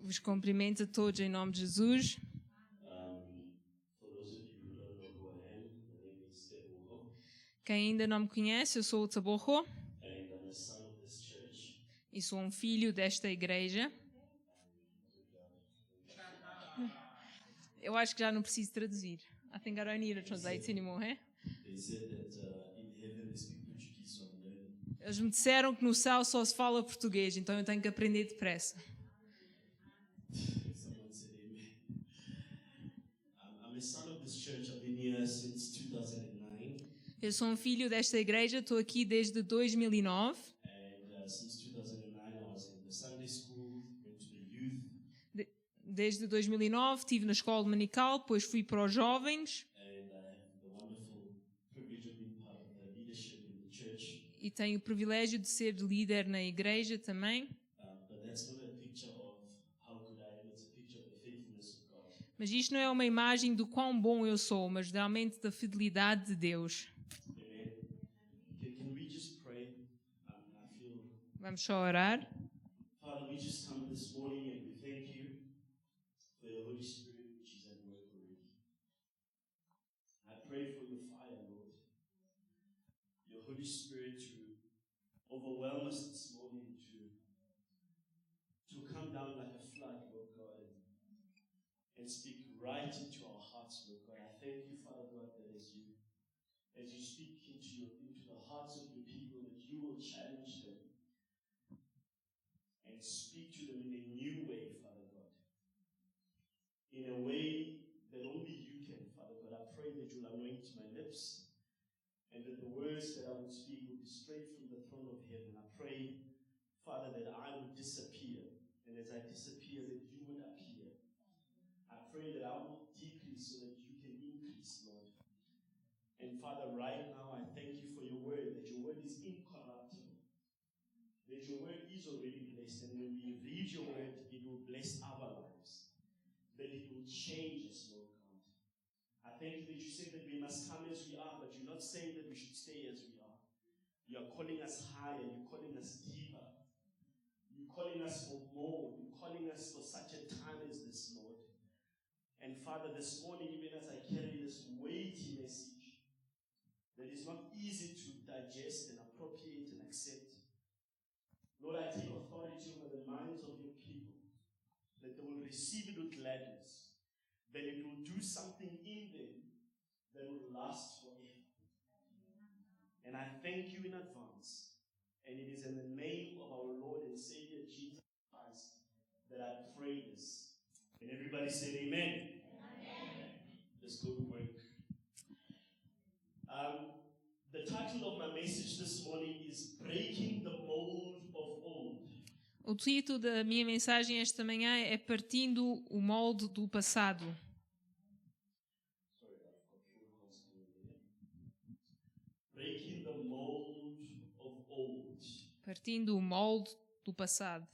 Vos cumprimento a todos em nome de Jesus. Quem ainda não me conhece, eu sou o Taborro e sou um filho desta igreja. Eu acho que já não preciso traduzir. I think I don't need to translate anymore, eh? Eles me disseram que no céu só se fala português, então eu tenho que aprender depressa. Eu sou um filho desta igreja, estou aqui desde 2009. Desde 2009 estive na escola dominical, depois fui para os jovens. E tenho o privilégio de ser líder na igreja também. Mas isto não é uma imagem do quão bom eu sou, mas realmente da fidelidade de Deus. Vamos só orar. Father, we just come this morning and we thank you for your Holy Spirit which is at work already. I pray for your fire, Lord. Your Holy Spirit to overwhelm us this morning, to come down like a flood, Lord God, and speak right into our hearts, Lord God. I thank you, Father God, that as you speak into the hearts of your people, that you will challenge them and speak to them in a new way, Father God. In a way that only you can, Father God. I pray that you'll anoint my lips and that the words that I would speak will be straight from the throne of heaven. I pray, Father, that I would disappear, and as I disappear, that you would appear. I pray that I will decrease so that you can increase, Lord. And Father, right now, I thank you for your word, that your word is incorruptible, that your word is already blessed, and when we read your word, it will bless our lives, that it will change us, Lord God. I thank you that you say that we must come as we are, but you're not saying that we should stay as we are. You are calling us higher, you're calling us deeper, you're calling us for more, you're calling us for such a time as this, Lord. And Father, this morning, even as I carry this weighty message that is not easy to digest and appropriate and accept, Lord, I take authority over the minds of your people, that they will receive it with gladness, that it will do something in them that will last forever. And I thank you in advance, and it is in the name of our Lord and Savior Jesus Christ that I pray this. And everybody said amen. Amen. Let's go to work. The title of my message this morning is Breaking the Mold of Old. O título da minha mensagem esta manhã é Partindo o Molde do Passado. Breaking the mold of old. Partindo o molde do passado.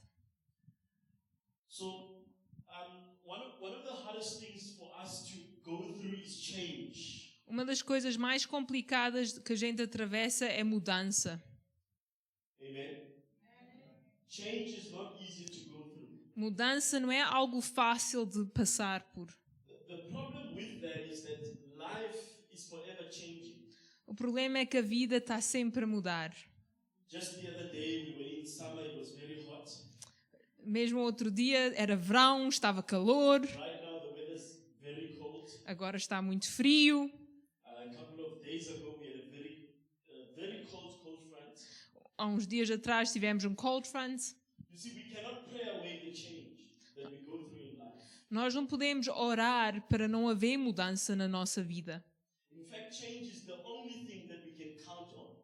So, one of the hardest things for us to go through is change. Uma das coisas mais complicadas que a gente atravessa é mudança. Amen. Change is not easy to go through. Mudança não é algo fácil de passar por. The problem with that is that life is forever changing. O problema é que a vida está sempre a mudar. Just the other day we were in summer, it was very hot. Mesmo outro dia era verão, estava calor. Right now the weather's very cold. Agora está muito frio. A couple of days ago we had a very cold front. Há uns dias atrás tivemos um cold front. You see, we cannot pray away the change that we go through in life. Nós não podemos orar para não haver mudança na nossa vida. In fact, change is the only thing that we can count on.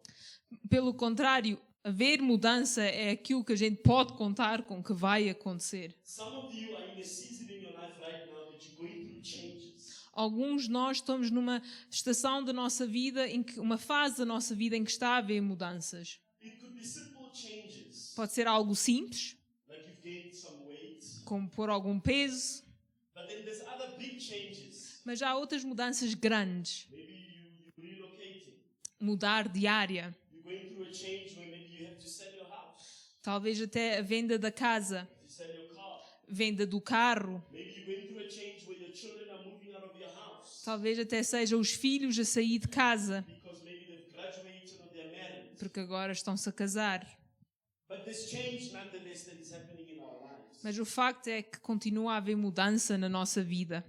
Pelo contrário, haver mudança é aquilo que a gente pode contar com que vai acontecer. Some of you are in a season in your life right now that you're going through changes. Alguns de nós estamos numa estação da nossa vida, uma fase da nossa vida em que está a haver mudanças. It could be simple changes. Pode ser algo simples, Like you've gained some weight. como pôr algum peso, But then there's other big changes. mas há outras mudanças grandes. Maybe you're relocating. Mudar de área. You're going through a change where maybe you have to sell your house. Talvez até a venda da casa, to sell your car. venda do carro. Maybe you're going through a change where your children are moving out of your house Talvez até sejam os filhos a sair de casa, because maybe they've graduated or they're married. porque agora estão-se a casar. But there's change nonetheless that is happening in our lives. Mas o facto é que continua a haver mudança na nossa vida.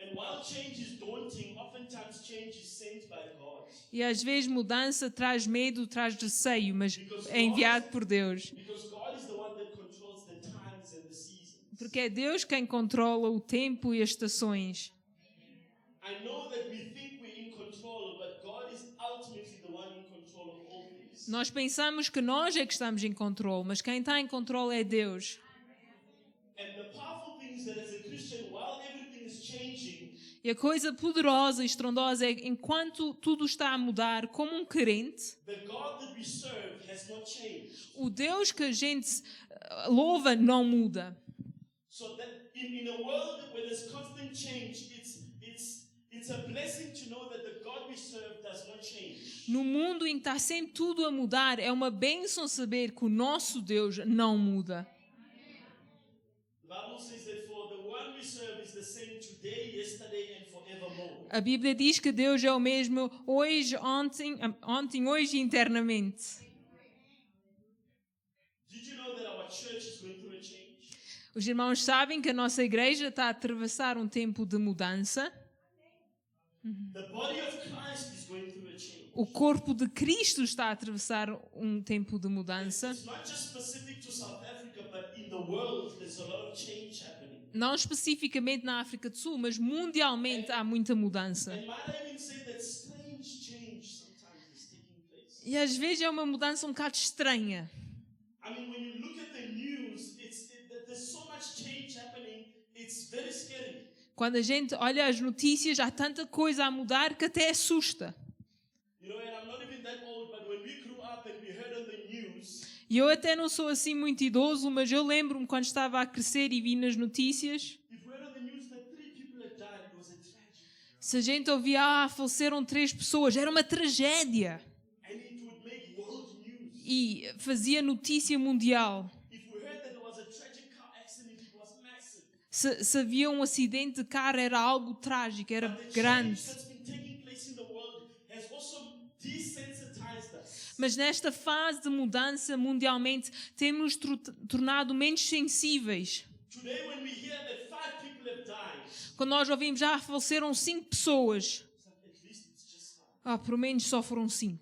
And while change is daunting, oftentimes change is sent by God. E às vezes mudança traz medo, traz receio, mas é enviado por Deus. Because God is the one that controls the times and the seasons. Porque é Deus quem controla o tempo e as estações. I know that we think we're in control, but God is ultimately the one in control of all things. Nós pensamos que nós é que estamos em controle, mas quem está em controle é Deus. And the powerful thing is that as a Christian, while everything is changing, E a coisa poderosa e estrondosa é que enquanto tudo está a mudar, como um crente, the God that we serve has not changed. o Deus que a gente louva não muda. So that in a world where there's constant change, it's a blessing to know that the God we serve does not change. No mundo em que está sempre tudo a mudar, é uma bênção saber que o nosso Deus não muda. The Bible says that for the one we serve is the same today, yesterday, and forevermore. A Bíblia diz que Deus é o mesmo hoje, ontem, hoje e eternamente. Did you know that our church is going through a change? Os irmãos sabem que a nossa igreja está a atravessar um tempo de mudança. The body of Christ is going through a change. O corpo de Cristo está a atravessar um tempo de mudança. It's not just specific to South Africa, but in the world there's a lot of change happening. Não especificamente na África do Sul, mas mundialmente há muita mudança. And might I even say that strange change sometimes is taking place. E às vezes é uma mudança um bocado estranha. I mean, when you look at the news, there's so much change happening, it's very scary. Quando a gente olha as notícias, há tanta coisa a mudar que até assusta. You know, and I'm not even that old, but when we grew up and we heard on the news, E eu até não sou assim muito idoso, mas eu lembro-me quando estava a crescer e vi nas notícias, if we heard on the news that 3 people had died, it was a tragedy. se a gente ouvia, faleceram 3 pessoas, era uma tragédia. And it would make world news. E fazia notícia mundial. If we heard that there was a tragic car accident, it was massive. Se havia um acidente de carro, era algo trágico, era The grande. change that's been taking place in the world has also desensitized us. Mas nesta fase de mudança mundialmente, temos tornado menos sensíveis. Today, when we hear that 5 people have died, Quando nós ouvimos, já faleceram 5 pessoas. at least it's just 5. Por menos só foram 5.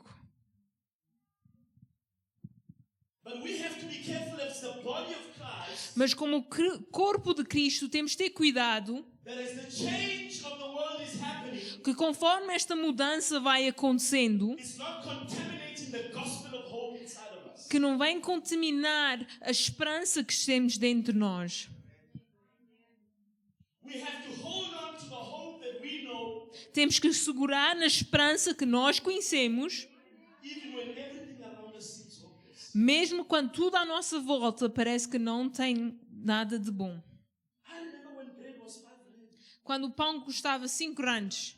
But we have to be careful as the body of Christ Mas como corpo de Cristo, temos de ter cuidado that as the change of the world is happening, que conforme esta mudança vai acontecendo, it's not contaminating the gospel of hope inside of us. que não vem contaminar a esperança que temos dentro de nós. We have to hold on to the hope that we know, Temos que segurar na esperança que nós conhecemos, even when everything around us seems hopeless. mesmo quando tudo à nossa volta parece que não tem nada de bom. I remember when bread was 5 rand. Quando o pão custava 5 randes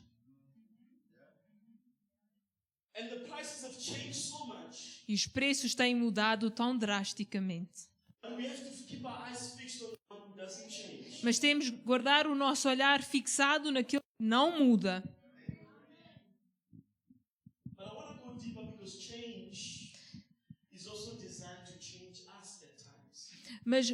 And the prices have changed so much. e os preços têm mudado tão drasticamente. And we have to keep our eyes fixed on the one who doesn't change. Mas temos que guardar o nosso olhar fixado naquilo que não muda. But I want to go deeper because change is also designed to change us at times. Mas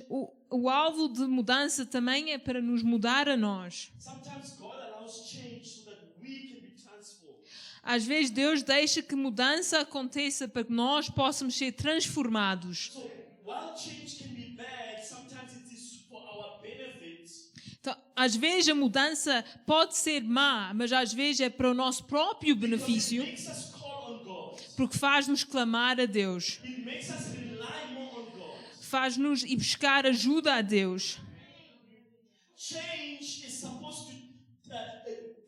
o alvo de mudança também é para nos mudar a nós. Sometimes God allows change so that we can be transformed. Às vezes Deus deixa que mudança aconteça para que nós possamos ser transformados. So while change can be bad, sometimes it is for our benefit. Então, às vezes a mudança pode ser má, mas às vezes é para o nosso próprio Because benefício, it makes us call on God. porque faz-nos clamar a Deus, It makes us rely more on God. faz-nos ir buscar ajuda a Deus. Change is supposed to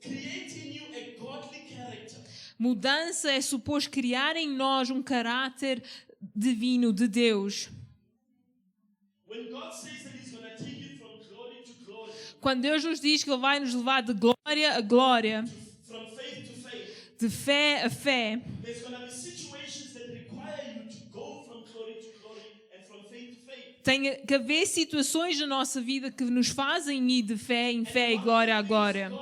create in you a godly character. Mudança é suposto criar em nós um caráter divino de Deus. When God says that He's going to take you from glory to glory, Quando Deus nos diz que Ele vai nos levar de glória a glória, from faith to faith, de fé a fé, there's going to be situations that require you to go from glory to glory Tem que haver situações na nossa vida que nos fazem ir de fé em fé e glória a glória. God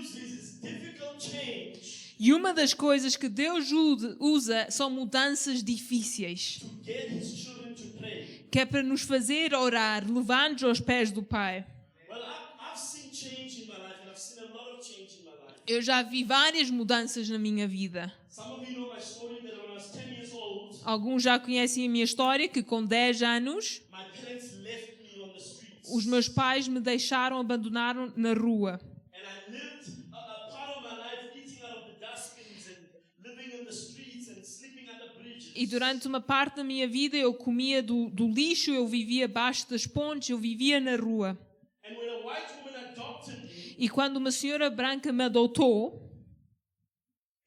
uses difficult change E uma das coisas que Deus usa são mudanças difíceis, to get his children to pray. que é para nos fazer orar, levar-nos aos pés do Pai. Well, I've seen change in my life, and I've seen a lot of change in my life. Eu já vi várias mudanças na minha vida. Some of you know my story that when I was 10 years old, Alguns já conhecem a minha história, que com 10 anos, my parents left me on the streets. os meus pais me deixaram, abandonaram na rua. And I lived a part of my life eating out of the dustbins and living in the streets and sleeping under bridges. E durante uma parte da minha vida eu comia do lixo, eu vivia abaixo das pontes, eu vivia na rua. And when a white woman adopted me, E quando uma senhora branca me adotou,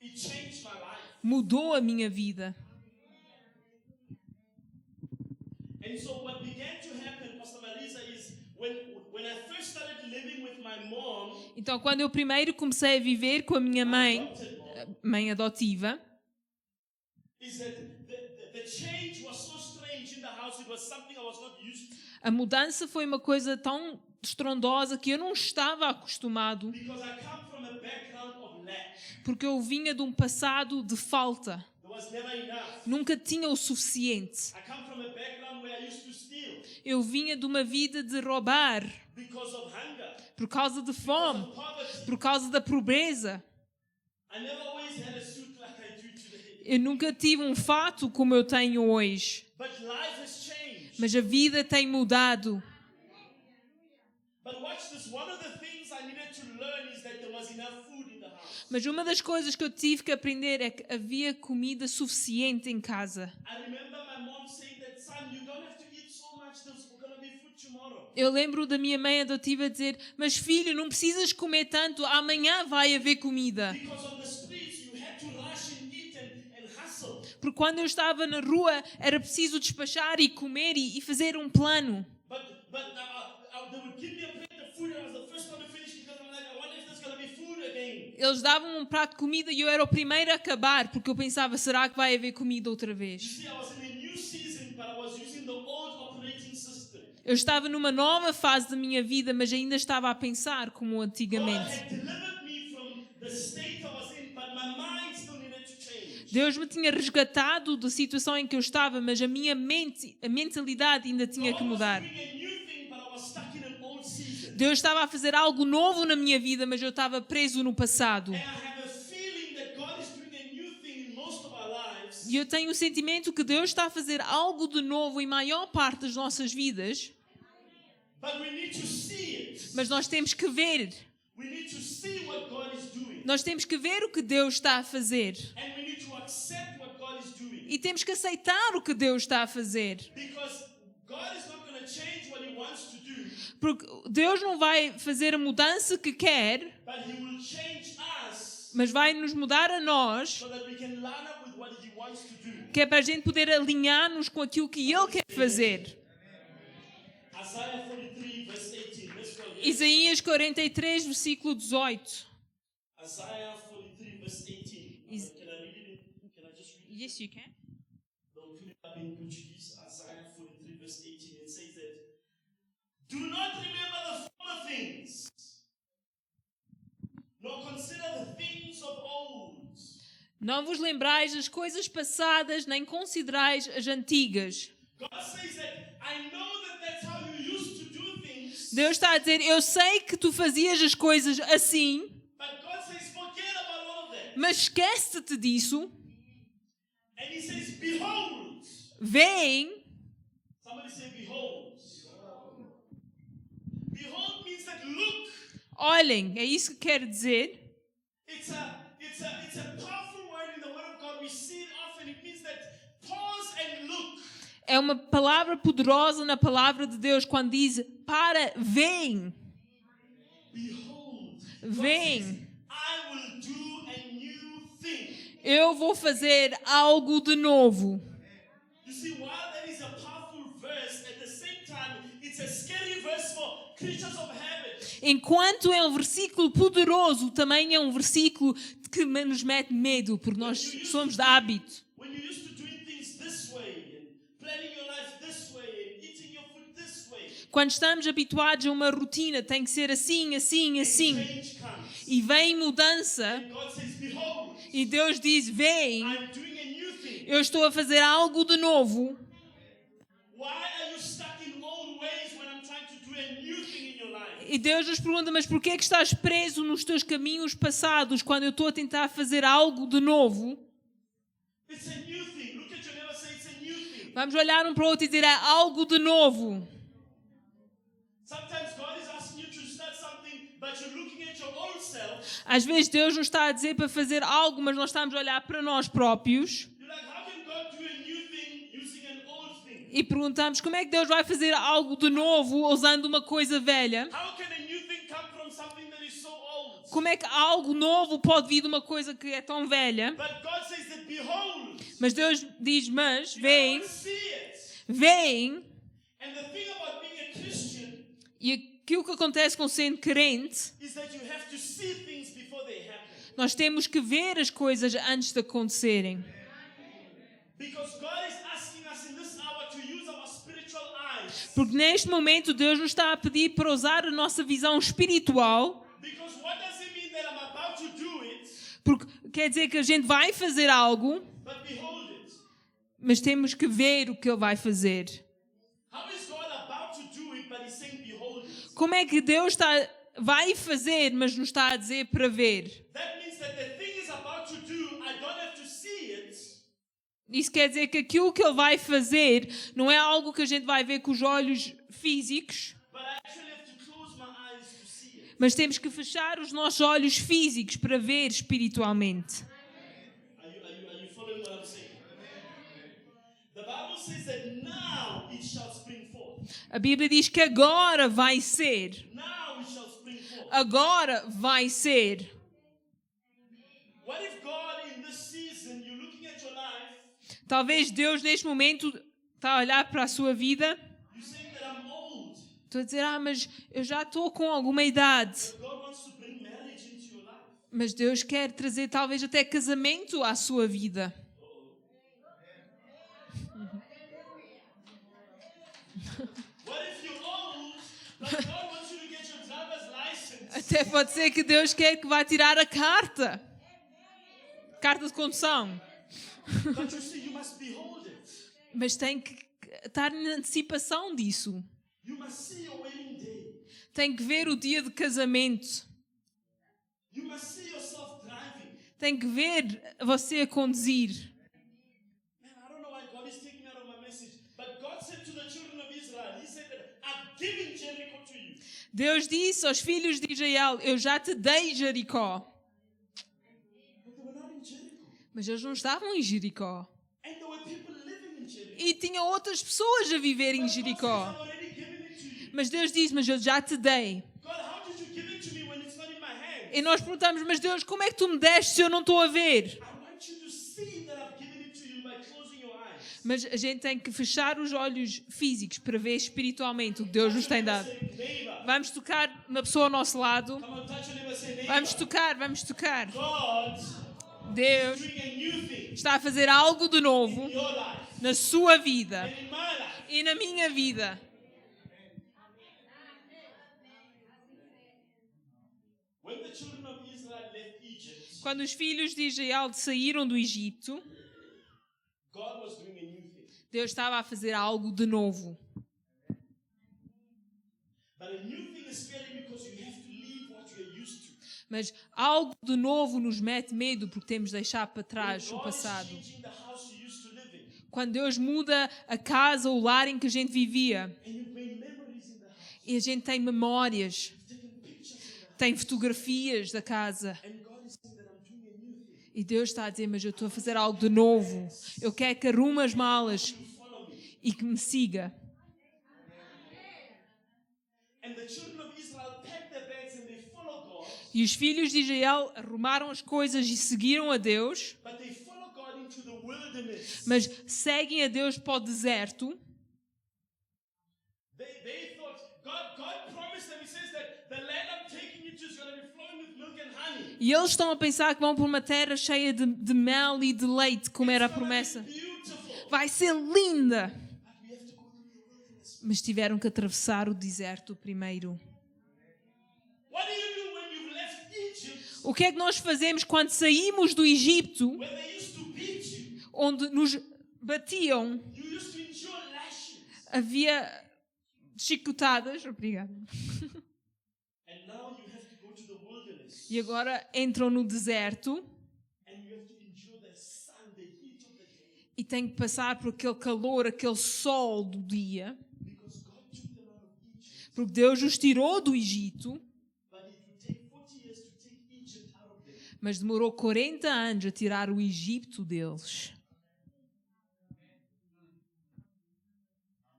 it changed my life. mudou a minha vida. And so what began to happen, Pastor Marisa, is when I first started living with my mom, Então, quando eu primeiro comecei a viver com a minha mãe, adopted mom, mãe adotiva, is that the change was so strange in the house. It was something I was not used to. a mudança foi uma coisa tão estrondosa que eu não estava acostumado, Because I come from a background of lack. porque eu vinha de um passado de falta. There was never enough. Nunca tinha o suficiente. I come from a background where I used to steal Eu vinha de uma vida de roubar, because of hunger, por causa de because fome, of poverty. por causa da pobreza. I never always had a suit like I do today. Eu nunca tive um fato como eu tenho hoje. But life has changed. Mas a vida tem mudado. But watch this. One of the things I needed to learn is that there was enough food in the house. Mas uma das coisas que eu tive que aprender é que havia comida suficiente em casa. I remember my mom saying that, son, you don't have to eat so much. There's going to be food tomorrow. Eu lembro da minha mãe adotiva dizer: mas filho, não precisas comer tanto, amanhã vai haver comida. Because on the streets you had to rush and eat and hustle. Porque quando eu estava na rua era preciso despachar e comer e fazer um plano. But they would give me a plate of food and I was the first one to finish because I'm like, I wonder if there's going to be food again. Eles davam um prato de comida e eu era o primeiro a acabar, porque eu pensava: será que vai haver comida outra You vez? see, I was in a new season, but I was using the old operating system. Eu estava numa nova fase da minha vida, mas ainda estava a pensar como God antigamente. had delivered me from the state I was in, but my mind still needed to change. Deus me tinha resgatado da situação em que eu estava, mas a minha mente, a mentalidade ainda tinha que God was mudar. doing a new thing, but I was stuck in an old season. Deus estava a fazer algo novo na minha vida, mas eu estava preso no passado. And I have a feeling that God is doing a new thing in most of our lives. E eu tenho o sentimento que Deus está a fazer algo de novo em maior parte das nossas vidas, But we need to see it. mas nós temos que ver. We need to see what God is doing. Nós temos que ver o que Deus está a fazer. And we need to accept what God is doing. E temos que aceitar o que Deus está a fazer. Because God is not going to change what He wants to do, Porque Deus não vai fazer a mudança que quer, but He will change us mas vai nos mudar a nós, so that we can line up with what He wants to do. que é para a gente poder alinhar-nos com aquilo que Ele quer fazer. Isaiah 43, verse 18. Let's go there. Isaías 43, versículo 18. Isaiah 43, verse 18. Is- Can I read it? Can I just read it? Yes, you can. Don't put it up in Portuguese. Isaiah 43, verse 18. It says that, do not remember the former things, nor consider the things of old. Não vos lembrais das coisas passadas, nem considerais as antigas. God says that, I know that that's how you used to do things, Deus está a dizer: eu sei que tu fazias as coisas assim, but God says, forget about all of that. mas esquece-te disso. And He says, behold. Vem. Somebody say, behold. Behold means that look. Olhem, é isso que quer dizer. It's a powerful word in the Word of God. We see it often. It means that pause and look. É uma palavra poderosa na palavra de Deus quando diz: para, vem, Behold. vem. I will do a new thing. Eu vou fazer algo de novo. You see, while that is a powerful verse, at the same time, it's a scary verse for creatures of habit. Enquanto é um versículo poderoso, também é um versículo que nos mete medo, porque nós somos de hábito. When you're used to doing things this way, and planning your life this way, and eating your food Quando estamos habituados a uma rotina, tem que ser assim, assim, assim. Change comes. E vem mudança God says, behold, e Deus diz, vem, I'm doing a new thing. eu estou a fazer algo de novo. Why are you stuck in old ways when I'm trying to do a new thing in your life? E Deus nos pergunta, mas porquê é que estás preso nos teus caminhos passados quando eu estou a tentar fazer algo de novo? It's a new thing. Look at your neighbor, say it's a new thing. Vamos olhar um para o outro e dizer, é algo de novo. Sometimes God is asking you to start something, but you're looking at your old self. Às vezes Deus nos está a dizer para fazer algo, mas nós estamos a olhar para nós próprios You're like, how can God do a new thing using an old thing? e perguntamos como é que Deus vai fazer algo de novo usando uma coisa velha? How can a new thing come from something that is so old? Como é que algo novo pode vir de uma coisa que é tão velha? But God says that behold, Mas Deus diz, mas you vem, don't see it. vem. And the thing about being a Christian E aquilo que acontece com sendo crente, is that you have to see things before they happen. nós temos que ver as coisas antes de acontecerem. Because God is asking us in this hour to use our spiritual eyes. Porque neste momento Deus nos está a pedir para usar a nossa visão espiritual. Because what does it mean that I'm about to do it, Porque quer dizer que a gente vai fazer algo, but behold it? mas temos que ver o que Ele vai fazer. How is God about to do it, but He's saying behold it? Como é que Deus vai fazer, mas nos está a dizer para ver? That means that the thing is about to do, I don't have to see it, Isso quer dizer que aquilo que Ele vai fazer não é algo que a gente vai ver com os olhos físicos, but I actually have to close my eyes to see it. mas temos que fechar os nossos olhos físicos para ver espiritualmente. Are you following what I'm saying? The Bible says that now it shall spring forth. A Bíblia diz que agora vai ser. Now it shall spring forth. Agora vai ser. What if God in this season, you're looking at your life, Talvez Deus neste momento está a olhar para a sua vida. you're saying that I'm old. Estou a dizer, mas eu já estou com alguma idade. God wants to bring marriage into your life. Mas Deus quer trazer talvez até casamento à sua vida. What if you're old, but God wants you to get your driver's license? Até pode ser que Deus quer que vá tirar a carta. Carta de condução. But you see, you must behold it. Mas tem que estar na antecipação disso. You must see your wedding day. Tem que ver o dia de casamento. You must see yourself driving. Tem que ver você a conduzir. Man, I don't know why God is taking me out of my message, but God said to the children of Israel, He said that I've given Jericho to you. Deus disse aos filhos de Israel, eu já te dei Jericó. But they were not in Jericho. Mas eles não estavam em Jericó. And there were people living in Jericho. E tinha outras pessoas a viver em God says, Jericó. I've already given it to you. Mas Deus diz, mas eu já te dei. God, how did you give it to me when it's not in my hand? E nós perguntamos, mas Deus, como é que tu me deste se eu não estou a ver? I want you to see that I've given it to you by closing your eyes. Mas a gente tem que fechar os olhos físicos para ver espiritualmente o que Deus nos tem dado. Say, neighbor. Vamos tocar na pessoa ao nosso lado. Come on, touch your neighbor, say, neighbor. Vamos tocar. God Deus is doing a new thing está a fazer algo de novo in your life na sua vida and in my life. e na minha vida. When the children of Israel left Egypt, Quando os filhos de Israel saíram do Egito, God was doing a new thing. Deus estava a fazer algo de novo. But a new thing is scary because you have to leave what you're used to. Mas algo de novo nos mete medo porque temos de deixar para When trás o God is passado. changing the house you used to live in, Quando Deus muda a casa, o lar em que a gente vivia, and you bring memories in the house, e a gente tem memórias, taking pictures in the house, tem fotografias da casa, and God is saying that I'm doing a new thing. e Deus está a dizer, mas eu estou a fazer algo de novo. Eu quero que arrume as malas Follow me. e que me siga. And the children of Israel packed their bags and they follow God, E os filhos de Israel arrumaram as coisas e seguiram a Deus, but they follow God into the wilderness. mas seguem a Deus para o deserto. They thought, God promised them, He says that the land I'm taking you to is going to be flowing with milk and honey. E eles estão a pensar que vão por uma terra cheia de mel e de leite, como era a It's gonna be promessa. beautiful. Vai ser linda, But we have to go through the wilderness mas tiveram que atravessar o deserto primeiro. What do you do when you've left Egypt, O que é que nós fazemos quando saímos do Egito, where they used to beat you? onde nos batiam, You used to endure lashes. havia chicotadas, obrigada, And now you have to go to the wilderness. e agora entram no deserto And you have to endure the sun, the heat of the day. e têm que passar por aquele calor, aquele sol do dia, Because God took them out of Egypt. porque Deus os tirou do Egito, But it would take 40 years to take Egypt out of them. mas demorou 40 anos a tirar o Egito deles.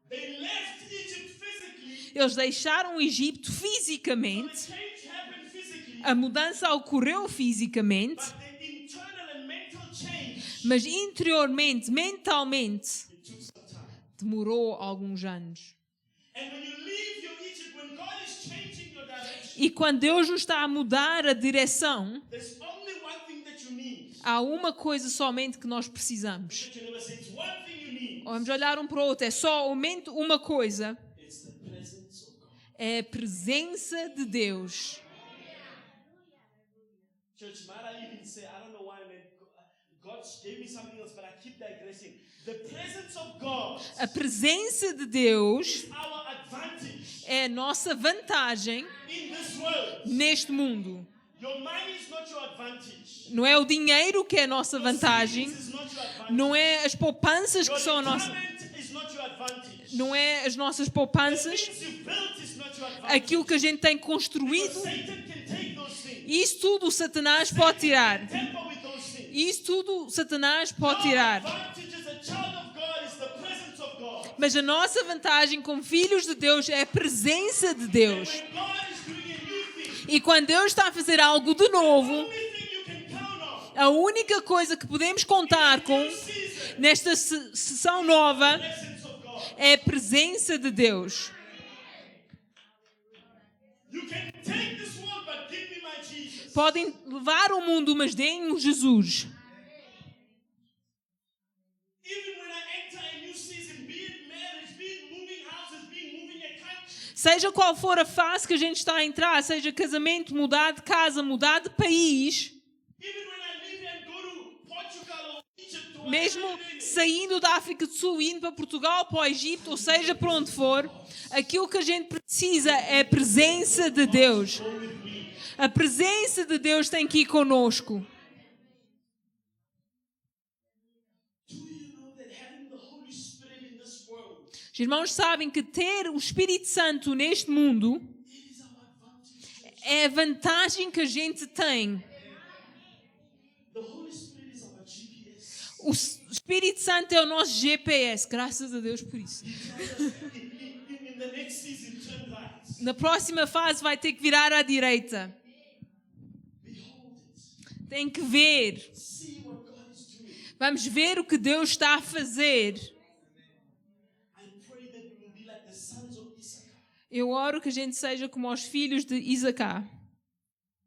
They left Egypt physically. Eles deixaram o Egito So the fisicamente, change happened physically. a mudança ocorreu fisicamente, But the internal and mental change, mas interiormente, mentalmente, it took some time. demorou alguns anos. And when you leave your Egypt, when God is changing your direction, E quando Deus nos está a mudar a direção, there's only one thing that you need. há uma coisa somente que nós precisamos. That you never say, it's one thing you need. Vamos olhar um para o outro, é só somente uma coisa, It's the presence of God. é a presença de Deus. Church, Mara even say, I don't know why, man. God gave me something else, but I keep digressing. The presence of God A presença de Deus is our advantage é a nossa vantagem in this world. neste mundo. Your money is not your advantage. Não é o dinheiro que é a nossa Your vantagem, savings is not your advantage. não é as poupanças Your que são a nossa, retirement is not your advantage. não é as nossas The poupanças, things you've built is not your advantage. aquilo que a gente tem Because construído. Satan can take those things. Isso tudo o Satanás pode tirar. Tamper with those things. Isso tudo o Satanás pode Your tirar. advantage as a child of God is the presence of God. Mas a nossa vantagem como filhos de Deus é a presença de Deus. When God is doing a new thing, E quando Deus está a fazer algo de novo, only thing you can count on a única coisa que podemos contar com this season, nesta sessão nova presence of God. é a presença de Deus. You can take this world, but give me my Jesus. Podem levar o mundo, mas deem-me Jesus. Even when I enter a new season, be it marriage, be it moving houses, be it moving a country, Seja qual for a fase que a gente está a entrar, seja casamento, mudar de casa, mudar de país, even when I leave and go to Portugal or Egypt or mesmo whatever it is, saindo da África do Sul, indo para Portugal, para o Egito, ou seja, para onde for, aquilo que a gente precisa é a presença de Deus. go with me. A presença de Deus tem que ir conosco. Do you know that having the Holy Spirit in this world, Os irmãos sabem que ter o Espírito Santo neste mundo it is our advantage. é a vantagem que a gente tem. The Holy Spirit is our GPS. O Espírito Santo é o nosso GPS, graças a Deus por isso. In the next season, turn right. Na próxima fase vai ter que virar à direita. Behold it. Tem que ver. See what God is doing. Vamos ver o que Deus está a fazer. I pray that we will be like the sons of Issachar, Eu oro que a gente seja como os filhos de Isacar,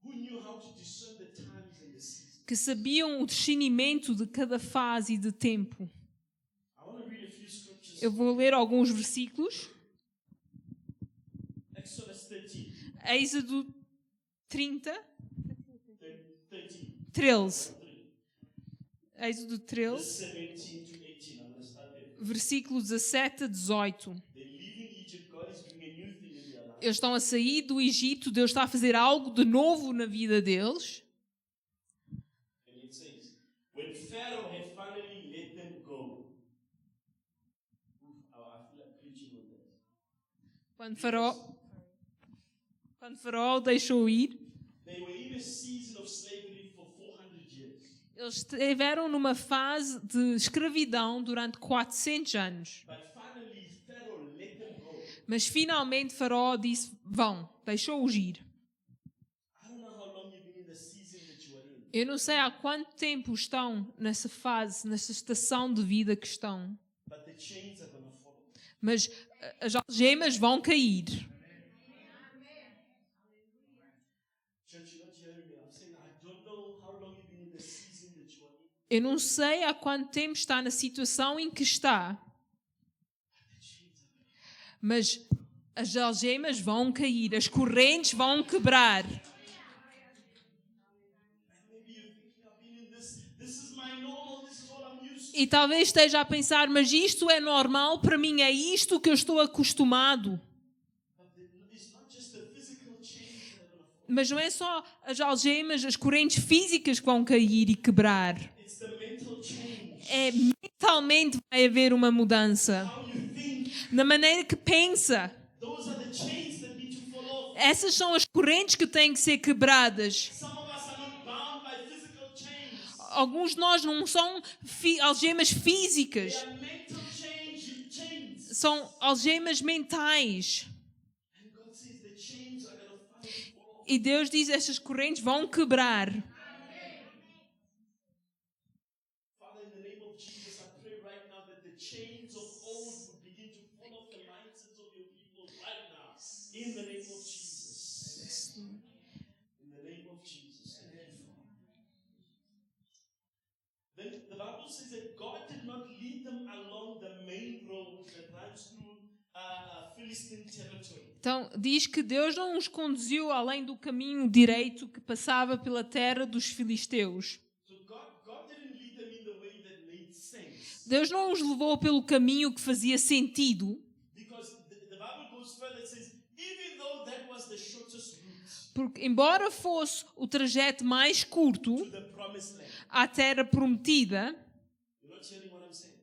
who knew how to discern the times and the seasons. que sabiam o discernimento de cada fase e de tempo. I want to read a few scriptures. Eu vou ler alguns versículos. Exodus 13. Êxodo 30, 13. 13. Êxodo 13, 17 to 18. I'm going to start there. versículo 17 a 18. They're leaving Egypt. God is doing a new thing in their life. Eles estão a sair do Egito, Deus está a fazer algo de novo na vida deles. And it says, when Pharaoh had finally let them go, I feel like preaching on that. Quando Faraó deixou ir, They were in a season of slavery for 400 years. eles estiveram numa fase de escravidão durante 400 anos. But finally, Pharaoh let them go. Mas finalmente Faraó disse, vão, deixou-os ir. I don't know how long you've been in the season that you are in. Eu não sei há quanto tempo estão nessa fase, nessa estação de vida que estão. But the chains are going to follow. Mas as algemas vão cair. Church, you're not hearing me. I'm saying I don't know how long you've been in the season that you are in. Eu não sei há quanto tempo está na situação em que está. The chains are going to Mas as algemas vão cair, as correntes vão quebrar. E talvez esteja a pensar, mas isto é normal para mim, é isto que eu estou acostumado. Mas não é só as algemas, as correntes físicas que vão cair e quebrar. É mentalmente vai haver uma mudança. Na maneira que pensa. Essas são as correntes que têm que ser quebradas. Alguns de nós não são algemas físicas. São algemas mentais. E Deus diz que essas correntes vão quebrar. The Bible says that God did not lead them along the main road that runs through Philistine territory. Então, diz que Deus não os conduziu além do caminho direito que passava pela terra dos filisteus. So God didn't lead them in the way that made sense. Deus não os levou pelo caminho que fazia sentido. Because the Bible goes further, it says, even though that was the shortest route Porque, embora fosse o trajeto mais curto to the promised land. à terra prometida, You're not hearing what I'm saying?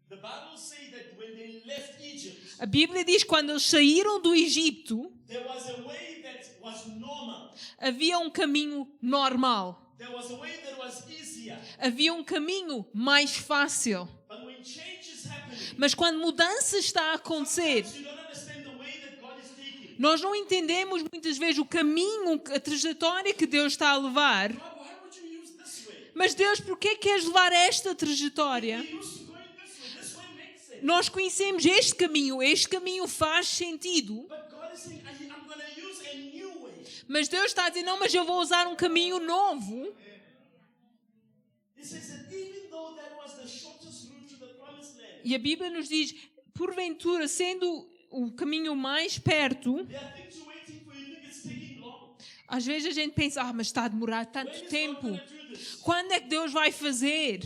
The Bible says that when they left Egypt, a Bíblia diz que quando eles saíram do Egito, there was a way that was normal. havia um caminho normal. There was a way that was easier. Havia um caminho mais fácil. But when change is happening, Mas quando mudança está a acontecer, you don't understand the way that God is taking. nós não entendemos muitas vezes o caminho, a trajetória que Deus está a levar. God, why would you use this way? Mas Deus, por que queres levar esta trajetória? We used to going this way. This way makes sense. Nós conhecemos este caminho faz sentido. But God is saying, I'm going to use a new way. Mas Deus está a dizer, não, mas eu vou usar um caminho novo. He says that even though that was the shortest route to the promised land, E a Bíblia nos diz, porventura, sendo o caminho mais perto, there are things you're waiting for. You think it's taking long. às vezes a gente pensa, mas está a demorar When tanto is God tempo. going to do this? Quando é que Deus vai fazer?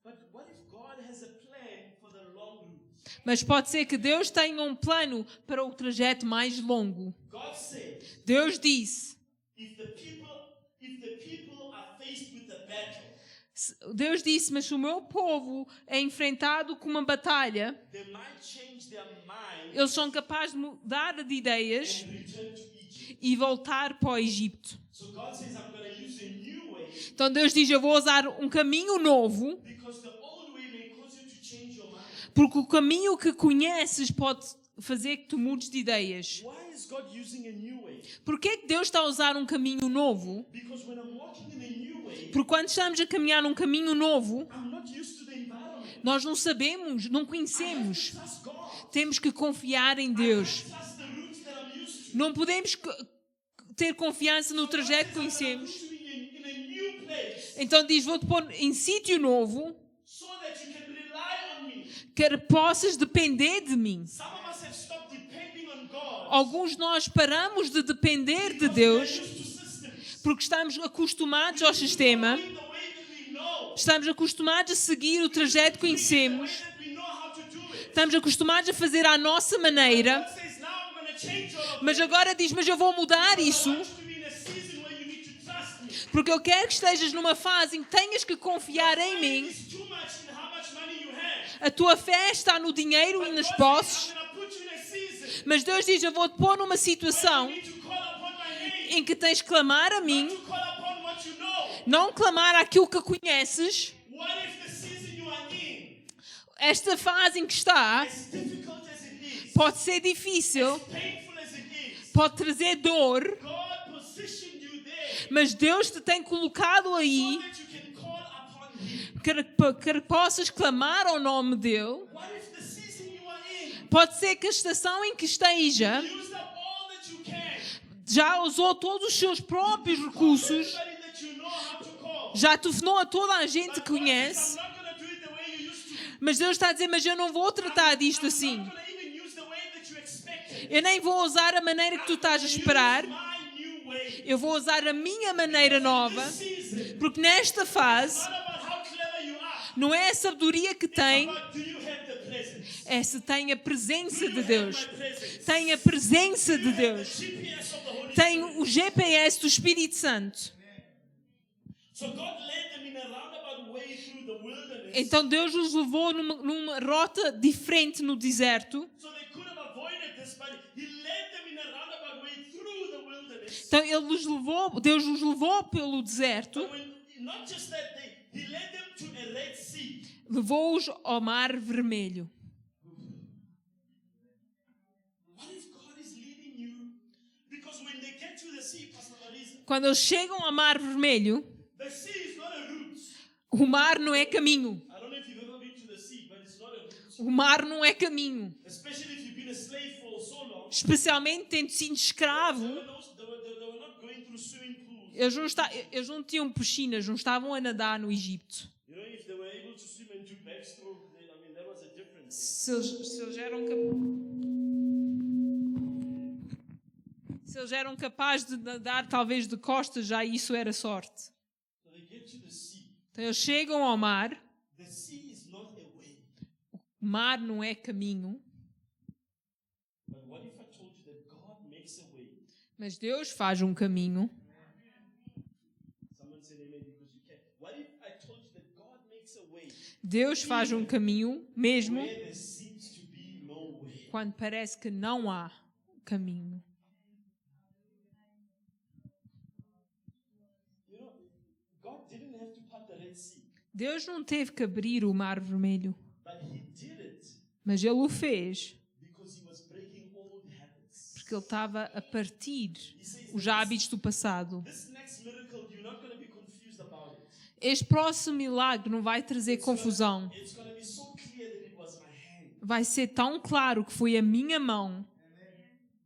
But what if God has a plan for the long route? Mas pode ser que Deus tenha um plano para o trajeto mais longo. God said, Deus disse, if the people are faced with a battle, Deus disse, mas se o meu povo é enfrentado com uma batalha, they might change their mind eles são capazes de mudar de ideias and return to Egypt. e voltar para o Egito. So God says, I'm going to use a new way Então Deus diz, eu vou usar um caminho novo, because the old way may cause you to change your mind. porque o caminho que conheces pode fazer que tu mudes de ideias. Why is God using a new way? Por que que Deus está a usar um caminho novo? Because when I'm walking in a new way, Porque quando estamos a caminhar num caminho novo, I'm not used to the environment. nós não sabemos, não I have conhecemos. to trust God. Temos que confiar em I Deus. have to trust the routes that I'm used to. Não podemos ter confiança no trajeto que God says, I'm gonna conhecemos. put you in a new place Então diz, vou-te pôr em sítio novo, so that you can rely on me. que possas depender de mim. Some of us have stopped depending on God Alguns de nós paramos de depender de because Deus we're used to systems. porque estamos acostumados ao sistema, Doing the way that we know. estamos acostumados a seguir o trajeto que The way conhecemos, that we know how to do it. estamos acostumados a fazer à nossa maneira, God says, now I'm going to change all of mas that. agora diz, mas eu vou mudar I isso, want you to be in a season where you need to trust me. porque eu quero que estejas numa fase em que tenhas que confiar em Faith mim. is too much in how much money you have. A tua fé está no dinheiro e But nas God posses, says, I'm going to put you in a season mas Deus diz, eu vou-te pôr numa where situação you need to call upon my name. em que tens que clamar a Not mim, to call upon what you know. não clamar aquilo que conheces. What if the season you are in, Esta fase em que está as difficult as it is, pode ser difícil, as painful as it is, pode trazer dor, God positioned you there mas Deus te tem colocado so aí that you can call upon Him. que possas clamar ao nome dele. What if the season you are in, Pode ser que a estação em que esteja used up all that you can, já usou todos os seus próprios recursos, everybody that you know how to call. já telefonou a toda a gente But que God says, conhece, I'm not going to do it the way you used to. mas Deus está a dizer, mas eu não vou tratar disto I'm assim. not going to even Eu nem vou usar a maneira que tu estás a esperar. My new way. Eu vou usar a minha maneira nova. This season, Porque nesta fase, not about how clever you are. não é a sabedoria que tem, But do you have the presence? é se tem a presença Do de you have Deus. my presence? Tem a presença de The Deus. GPS of the Holy Tem Spirit. o GPS do Espírito Santo. So God led them in a roundabout way through the wilderness. Então Deus os levou numa rota diferente no deserto. So they could have avoided this, but He led them in a roundabout way through the wilderness. Então Deus os levou pelo deserto, But not just that, He led them to a Red Sea. levou-os ao Mar Vermelho. What if God is leading you? Because when they get to the sea, Pastor Marisa, Quando eles chegam ao Mar Vermelho, the sea is not a route. o mar não é caminho. I don't know if you've ever been to the sea, but it's not a route. O mar não é caminho. Especially if you've been a slave for so long. Especialmente tendo sido escravo, They were not going through swimming pools. eles não tinham piscinas, não estavam a nadar no Egito. You know, if they were able to swim and do backstroke, that was a difference. Se eles eram capazes de nadar talvez de costas, já isso era sorte. So they get to the sea. Então eles chegam ao mar, The sea is not a way. o mar não é caminho, But what if I told you that God makes a way? mas Deus faz um caminho. Someone said amen because you can. What if I told you that God makes a way Deus faz um caminho mesmo where there seems to be no way? quando parece que não há caminho. You know, God didn't have to part the Red Sea, Deus não teve que abrir o Mar Vermelho, but He did it mas Ele o fez because He was breaking old habits. porque Ele estava a partir He says os that hábitos do passado. this next miracle, you're not going to be confused about it. Este próximo milagre não vai trazer confusão. It's going to be so clear that it was my hand. Vai ser tão claro que foi a minha mão.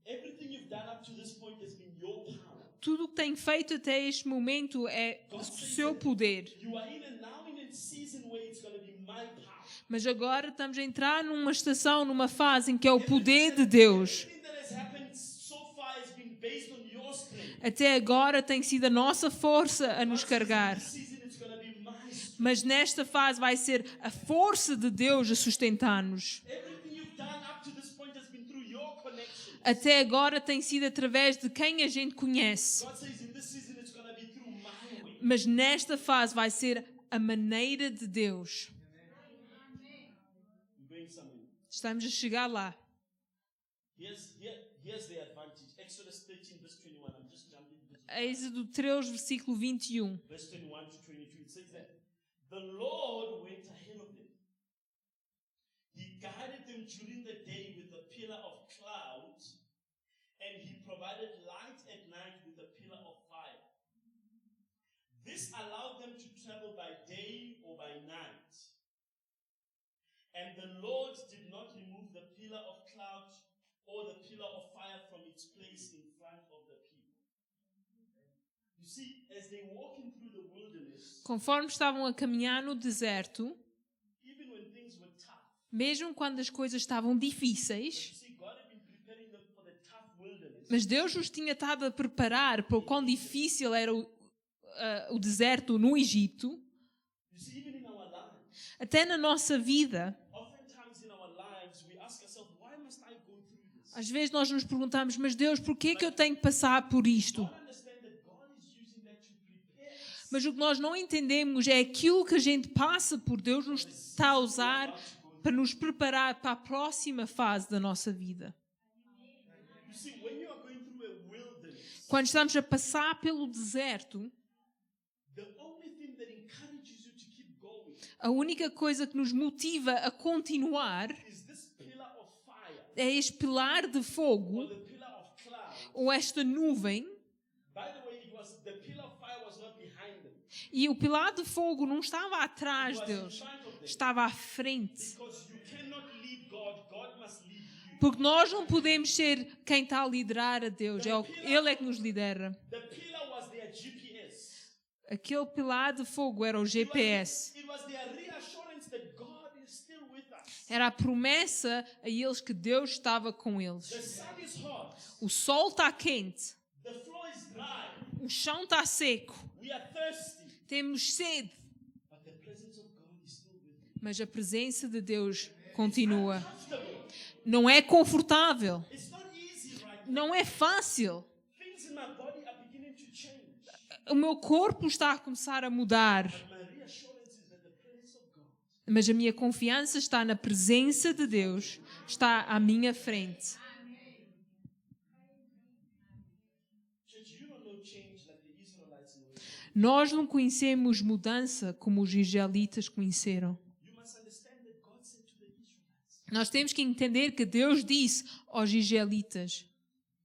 Everything you've done up to this point has been your power. Tudo o que tem feito até este momento é o seu poder. You are now in a season where it's going to be my power. Mas agora estamos a entrar numa estação, numa fase em que é o poder de Deus. Everything that has happened so far has been based on your strength. Até agora tem sido a nossa força a nos carregar. This season it's going to be my strength. Mas nesta fase vai ser a força de Deus a sustentar-nos. Everything you've done up to this point has been through your connection. Até agora tem sido através de quem a gente conhece. God says in this season it's going to be through my way. Mas nesta fase vai ser a maneira de Deus. You're going somewhere. Estamos a chegar lá. Here's the advantage. Exodus 13 verse 21. I'm just jumping. Êxodo 3, versículo 21. Verse 21 to 22. It says that the Lord went ahead of them. He guided them during the day with a pillar of cloud, and He provided light at night with a pillar of fire. This allowed them to travel by day or by night. And the Lord did not remove the pillar of cloud or the pillar of fire from its place in front of the people. You see, as they walking through the wilderness, Conforme estavam a caminhar no deserto, even when things were tough, mesmo quando as coisas estavam you difíceis, see, God had been preparing them for the tough wilderness. mas Deus os tinha estado a preparar para o quão difícil era o deserto no Egito, You see, even in our lives, até na nossa vida. oftentimes in our lives, we ask ourselves, why must I go through this? Às vezes nós nos perguntamos, mas Deus, por que é que eu tenho que passar por isto? Don't understand that God is using that to prepare us. Mas o que nós não entendemos é aquilo que a gente passa por Deus nos está a usar para nos preparar para a próxima fase da nossa vida. You see, when you are going through a wilderness, Quando estamos a passar pelo deserto, the only thing that encourages you to keep going a única coisa que nos motiva a continuar is this pillar of fire é este pilar de or fogo the pillar of cloud. ou esta nuvem. By the way, the pillar of fire was not behind them. E o pilar de fogo não estava atrás It was in deles, front of them. estava à frente. Because you cannot lead God, God must lead you. Porque nós não podemos ser quem está a liderar a Deus, Ele é que nos lidera. The pillar was their GPS. Aquele pilar de fogo era o GPS. It was their reassurance that God is still with us. Era a promessa a eles que Deus estava com eles. The sun is hot. O sol está quente. The floor is dry. O chão está seco. We are thirsty. Temos sede. But the presence of God is still with you. Mas a presença de Deus continua. Comfortable. Não é confortável. It's not easy right now. Não é fácil. Things in my body are beginning to change. O meu corpo está a começar a mudar. My reassurance is that the presence of God Mas a minha confiança está na presença de Deus. Está à minha frente. Church, you don't know change like the Israelites know it. Nós não conhecemos mudança como os israelitas conheceram. You must understand that God said to the Israelites, Nós temos que entender que Deus disse aos israelitas.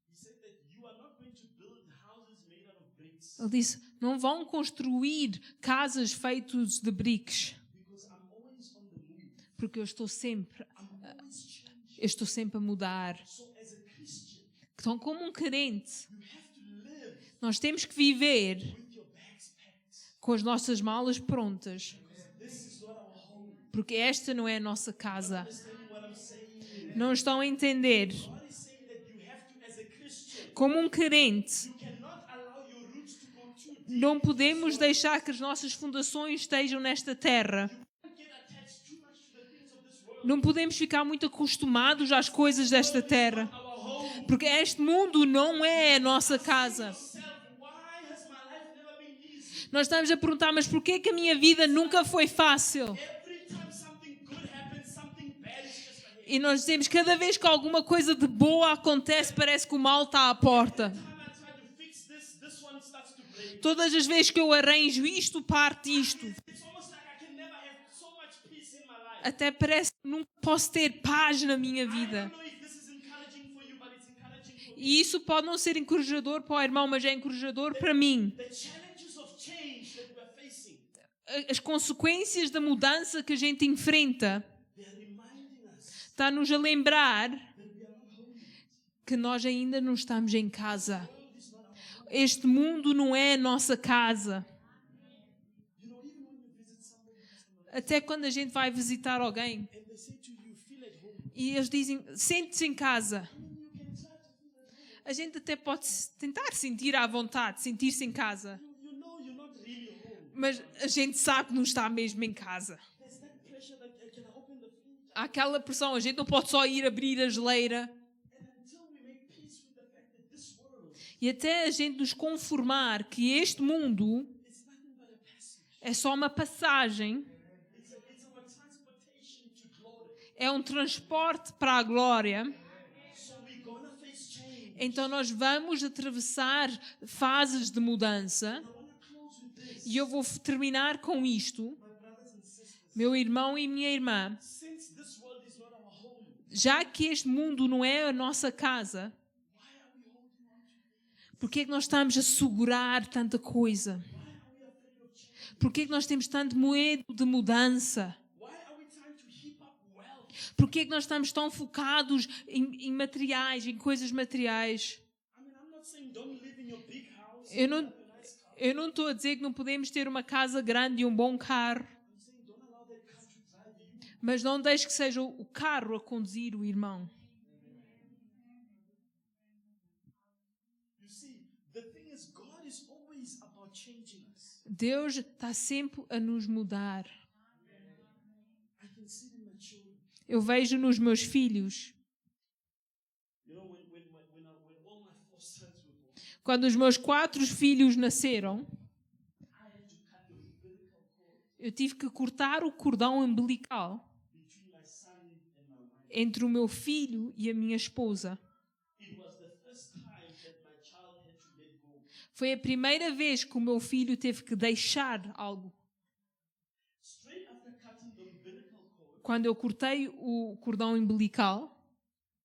He said that you are not going to build houses made out of bricks Ele disse, não vão construir casas feitas de bricks. because I'm always on the move. Porque eu estou sempre I'm always changing. a mudar. So as a Christian, Então, como um crente, you have to live nós temos que viver with your bags packed. com as nossas malas prontas. Because this is not our home. Porque esta não é a nossa casa. Understanding what I'm saying? Não estão a entender. God is saying that you have to, as a Christian, Como um crente, you cannot allow your roots to go too deep. não podemos deixar que as nossas fundações estejam nesta terra. Don't get attached too much to the things of this world. Não podemos ficar muito acostumados às coisas desta terra. Our home. Porque este mundo não é a nossa casa. Yourself, why has my life never been easy? Nós estamos a perguntar, mas porquê que a minha vida nunca foi fácil? Every time something good happens, something bad is just ahead. E nós dizemos, cada vez que alguma coisa de boa acontece, parece que o mal está à porta. Every time I try to fix this one starts to break. Todas as vezes que eu arranjo isto, parte isto. It's almost like I can never have so much peace in my life. Até parece que nunca posso ter paz na minha I vida. don't know if this is encouraging for you, but it's encouraging for me. E isso pode não ser encorajador para o irmão, mas é encorajador para mim. The challenges of change that we're facing, As consequências da mudança que a gente enfrenta they're reminding us está-nos a lembrar that we are not home. que nós ainda não estamos em casa. The world is not our home. Este mundo não é a nossa casa. You know, even when you visit somebody who's not, Até quando a gente vai visitar alguém and they say to you, feel at home. e eles dizem, sente-se em casa. I mean, you can try to feel at home. A gente até pode tentar sentir à vontade, sentir-se em casa. You know you're not really home. Mas a gente sabe que não está mesmo em casa. There's that pressure that can I open the fridge? Há aquela pressão, a gente não pode só ir abrir a geleira. And until we make peace with the fact that this world E até a gente nos conformar que este mundo is nothing but a passage. é só uma passagem, It's our transportation to glory. é um transporte para a glória. So we're gonna face change. Então nós vamos atravessar fases de mudança. I want to close with this. E eu vou terminar com isto. My brothers and sisters, Meu irmão e minha irmã, since this world is not our home, já que este mundo não é a nossa casa, why are we holding on to it? por que é que nós estamos a segurar tanta coisa? Why are we afraid of change? Por que é que nós temos tanto medo de mudança? Why are we trying to heap up wealth? Por que é que nós estamos tão focados em materiais, em coisas materiais? I mean, I'm not saying don't live in your big house. Eu and não, have a nice car. eu não estou a dizer que não podemos ter uma casa grande e um bom carro, I'm saying don't allow that car to drive you. mas não deixe que seja o carro a conduzir o irmão. You see, the thing is, God is always about changing us. Deus está sempre a nos mudar. I can see it in my children. Eu vejo nos meus filhos. You know, when all my four sons were born, Quando os meus 4 filhos nasceram, I had to cut the umbilical cord eu tive que cortar o cordão umbilical between my son and my wife. entre o meu filho e a minha esposa. It was the first time that my child had to let go. Foi a primeira vez que o meu filho teve que deixar algo. Straight after cutting the umbilical cord, Quando eu cortei o cordão umbilical,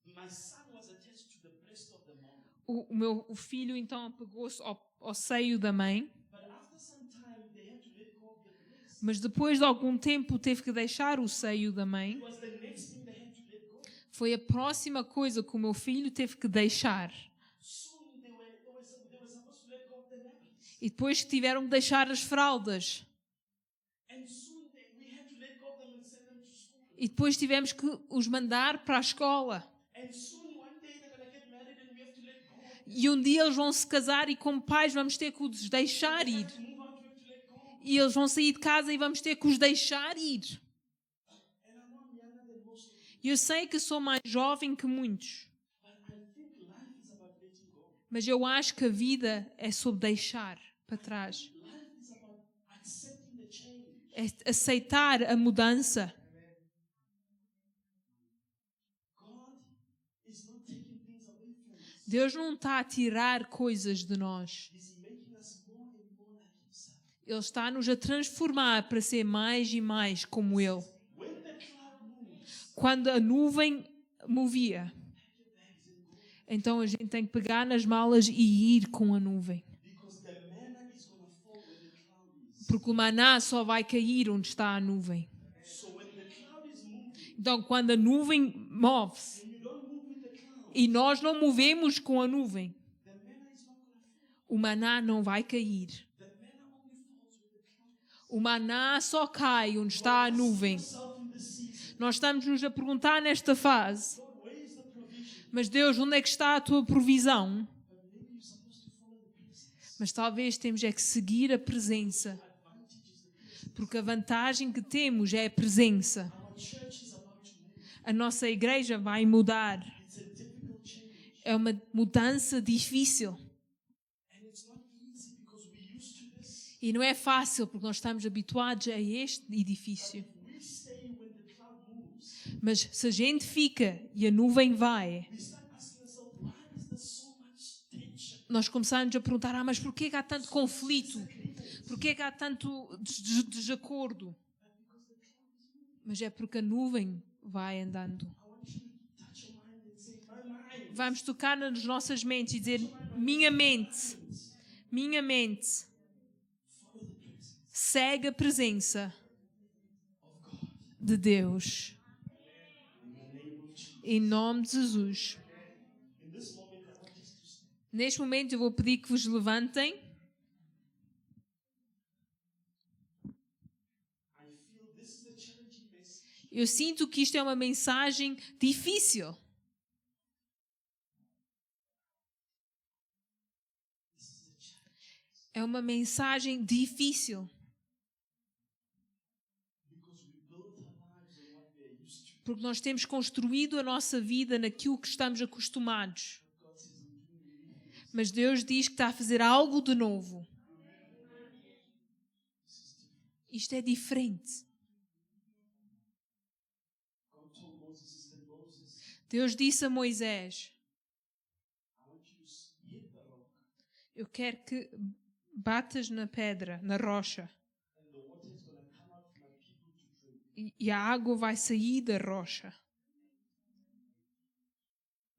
my son was attached to the breast of the mom. o filho então apegou-se ao seio da mãe, But after some time, they had to let go of the breast. mas depois de algum tempo teve que deixar o seio da mãe. It was the next thing they had to let go. Foi a próxima coisa que o meu filho teve que deixar. Soon they were supposed to let go of the nappies. E depois tiveram que deixar as fraldas. And soon we had to let go of them and send them to school. E depois tivemos que os mandar para a escola. And soon one day they're going to get married and we have to let go. E um dia eles vão se casar e como pais vamos ter que os deixar They ir. have to move out, we have to let go. E eles vão sair de casa e vamos ter que os deixar ir. And I know I'm younger than most of you, E eu sei que sou mais jovem que muitos. but I think life is about letting go. Mas eu acho que a vida é sobre deixar para trás. Life is about accepting the change. É aceitar a mudança. God is not taking things away from us. Deus não está a tirar coisas de nós. He's making us more and more like himself. Ele está-nos a transformar para ser mais e mais como Ele. When the cloud moves, Quando a nuvem movia, pack your bags and go. então a gente tem que pegar nas malas e ir com a nuvem. Because the manna is going to fall where the cloud is. Porque o maná só vai cair onde está a nuvem. So when the cloud is moving, Então, quando a nuvem move-se and you don't move with the cloud, e nós não movemos com a nuvem, the manna is not going to fall. o maná não vai cair. The manna only falls where the cloud is. O maná só cai onde está a nuvem. Yourself in this season. Nós estamos-nos a perguntar nesta fase, Lord, where is the provision? mas Deus, onde é que está a tua provisão? But maybe you're supposed to follow the presence. Mas talvez temos é que seguir a presença, Advantage is the presence. porque a vantagem que temos é a presença. Our church is about to move. A nossa igreja vai mudar. It's a difficult change. É uma mudança difícil. And it's not easy because we're used to this. E não é fácil, porque nós estamos habituados a este edifício. We stay when the cloud moves. Mas se a gente fica e a nuvem vai, We start asking ourselves, why is there so much tension? nós começamos a perguntar, mas porquê que há tanto conflito? Porquê que há tanto desacordo? Mas é porque a nuvem vai andando. I want you to touch your mind and say, my mind. Vamos tocar nas nossas mentes e dizer, minha mente, Follow the presence segue a presença of God. de Deus. In the name of Jesus. Em nome de Jesus. In this moment, I want us to stand. Neste momento eu vou pedir que vos levantem. I feel this is a challenging message. Eu sinto que isto é uma mensagem difícil. This is a challenge É uma mensagem difícil. because we build our lives on what we are used to. Porque nós temos construído a nossa vida naquilo que estamos acostumados. God says, I'm doing a new thing. Mas Deus diz que está a fazer algo de novo. Isto é diferente. God told Moses, he said, Moses, Deus disse a Moisés, I want you to hit the rock eu quero que batas na pedra, na rocha, and the water is going to come out for my people to drink. e a água vai sair da rocha.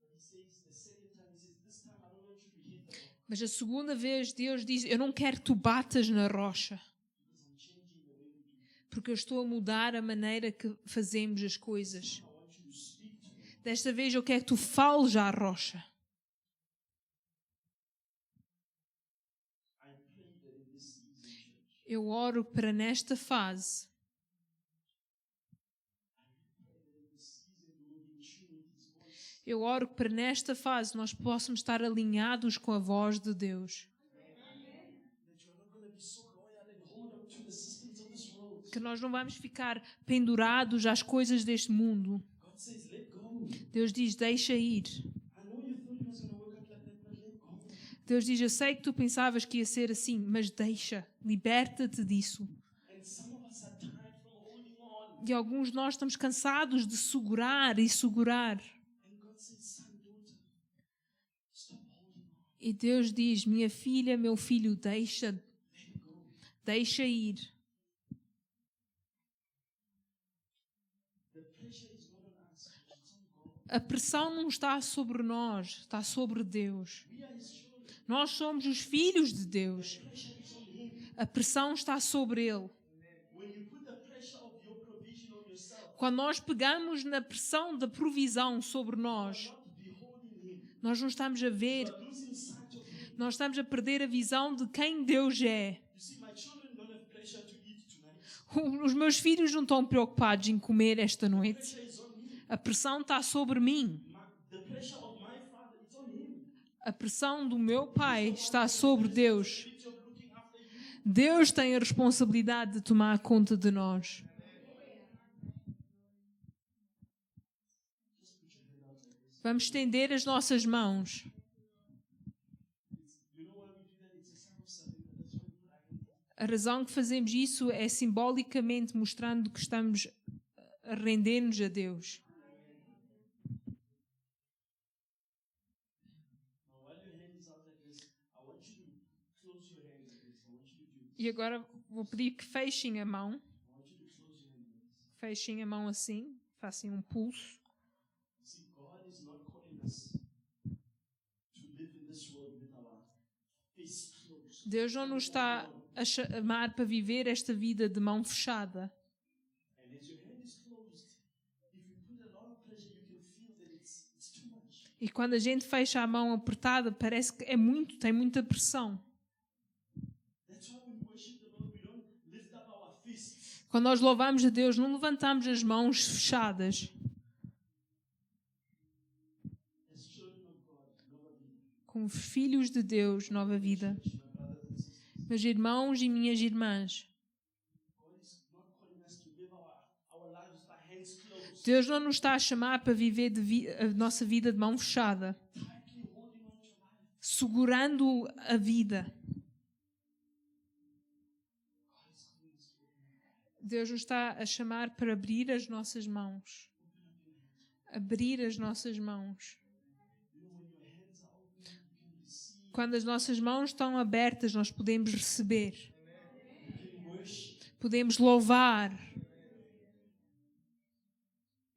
But he says, the second time, he says, this time I don't want you to hit the rock Mas a segunda vez Deus diz, eu não quero que tu batas na rocha, because I'm changing the way we do it. porque eu estou a mudar a maneira que fazemos as coisas. I want you to speak to it. Desta vez eu quero que tu fales à rocha. I pray that in this season, church, Eu oro para nesta fase, I pray that in this season we will be in tune with his voice. eu oro para nesta fase nós possamos estar alinhados com a voz de Deus. That you're not going to be so loyal and hold on to the systems of this world. Que nós não vamos ficar pendurados às coisas deste mundo. God says, let go. Deus diz, deixa ir. I know you thought it was going to work out like that, but let go. Deus diz, eu sei que tu pensavas que ia ser assim, mas deixa, liberta-te disso. And some of us are tired from holding on. E alguns de nós estamos cansados de segurar e segurar. And God says, son, daughter, stop holding on. E Deus diz, minha filha, meu filho, deixa Let go. ir. The pressure is not on us, but it's on God. A pressão não está sobre nós, está sobre Deus. We are his children. Nós somos os filhos de Deus. Pressure is on him. A pressão está sobre Ele. When you put the pressure of your provision on yourself, Quando nós pegamos na pressão da provisão sobre nós, not beholding him, nós não estamos a ver, but losing sight of him. nós estamos a perder a visão de quem Deus é. You see, my children don't have pressure to eat tonight. Os meus filhos não estão preocupados em comer esta noite. Pressure is on me. A pressão está sobre mim. The pressure of my father, it's on him. A pressão do meu pai está sobre Deus. Responsibility of looking after you. Deus tem a responsabilidade de tomar conta de nós. Vamos estender as nossas mãos. You know why we do that? It's a sign of surrender. That's why we put our hand up. A razão que fazemos isso é simbolicamente mostrando que estamos a render-nos a Deus. Now, while your hand is out like this, I want you to close your hand like this. I want you to do this. E agora vou pedir que fechem a mão. I want you to close your hand like this. Fechem a mão assim. Façam um pulso. See, God is not calling us to live in this world with our face closed. Deus não nos está a chamar para viver esta vida de mão fechada. And as your hand is closed, if you put a lot of pressure, you can feel that it's too much. E quando a gente fecha a mão apertada, parece que é muito, tem muita pressão. That's why when we worship the Lord, we don't lift up our fists. Quando nós louvamos a Deus, não levantamos as mãos fechadas. As children of God, nova vida. Como filhos de Deus, nova vida. My brothers and sisters, Meus irmãos e minhas irmãs, God is not calling us to live our lives by hands closed, Deus não nos está a chamar para viver a nossa vida de mão fechada, tightly holding on to life. segurando a vida. God is calling us to open our hands. Deus nos está a chamar para abrir as nossas mãos. Abrir as nossas mãos. You know, when your hands are open, you can receive, Quando as nossas mãos estão abertas, nós podemos receber. you can worship. Podemos louvar.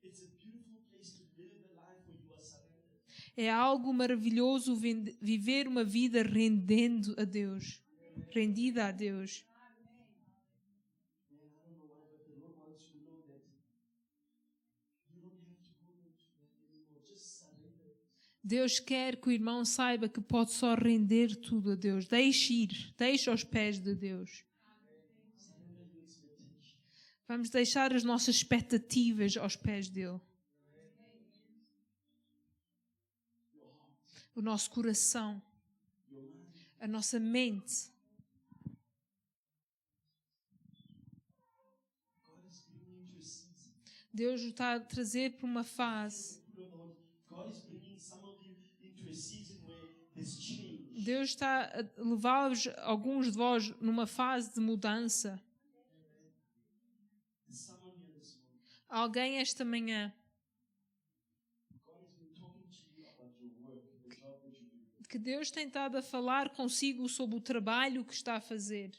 It's a beautiful place to live a life where you are surrendered. É algo maravilhoso viver uma vida rendendo a Deus. Rendida a Deus. Man, I don't know why, but the Lord wants you to know that you don't have to hold on to that anymore. Just surrender. Deus quer que o irmão saiba que pode só render tudo a Deus. Deixe ir. Deixe aos pés de Deus. Surrender your expectation. Vamos deixar as nossas expectativas aos pés dele. Your heart, O nosso coração, your mind. a nossa mente. God is bringing you to a season. Deus o está a trazer para uma fase. God is bringing some of you into a season where there's change. Deus está a levar-vos, alguns de vós, numa fase de mudança. There's someone here this morning. Alguém esta manhã God has been talking to you about your work, the job that you do. que Deus tem estado a falar consigo sobre o trabalho que está a fazer.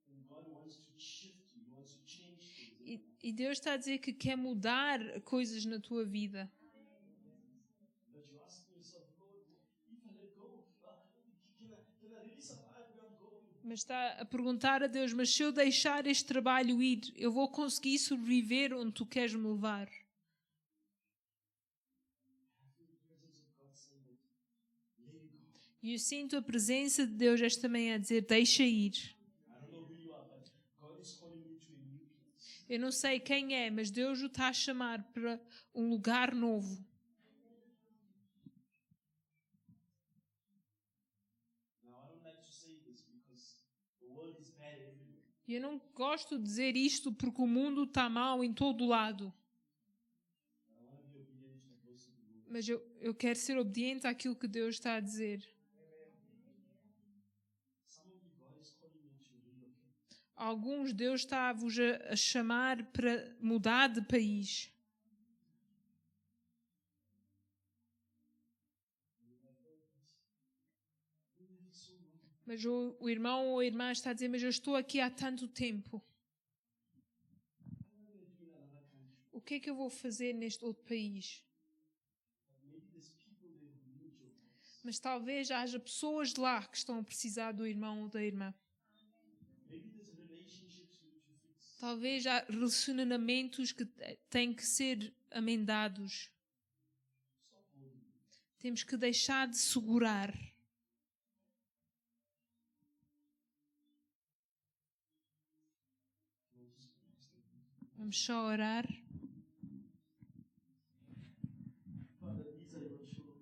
And God wants to shift you, He wants to change things. E Deus está a dizer que quer mudar coisas na tua vida. But you're asking yourself, Lord, if I let go, can I really survive where I'm going? Mas está a perguntar a Deus, mas se eu deixar este trabalho ir, eu vou conseguir sobreviver onde tu queres me levar? I feel the presence of God saying that, let it go. E eu sinto a presença de Deus esta manhã a dizer, deixa ir. I don't know who you are, but God is calling you to a new place. Eu não sei quem é, mas Deus o está a chamar para um lugar novo. Now, I don't like to say this because the world is bad everywhere. E eu não gosto de dizer isto porque o mundo está mal em todo lado. But I want to be obedient to the voice of the Lord. Mas eu quero ser obediente àquilo que Deus está a dizer. Some of you, God is calling you to relocate. Alguns Deus está-vos a chamar para mudar de país. Mas o irmão ou a irmã está a dizer, mas eu estou aqui há tanto tempo. O que é que eu vou fazer neste outro país? Maybe there's people there who need your voice. Mas talvez haja pessoas de lá que estão a precisar do irmão ou da irmã. Maybe there's relationships you need to fix. Talvez há relacionamentos que têm que ser amendados. Stop holding. Temos que deixar de segurar. Vamos só orar. Father, these are your children.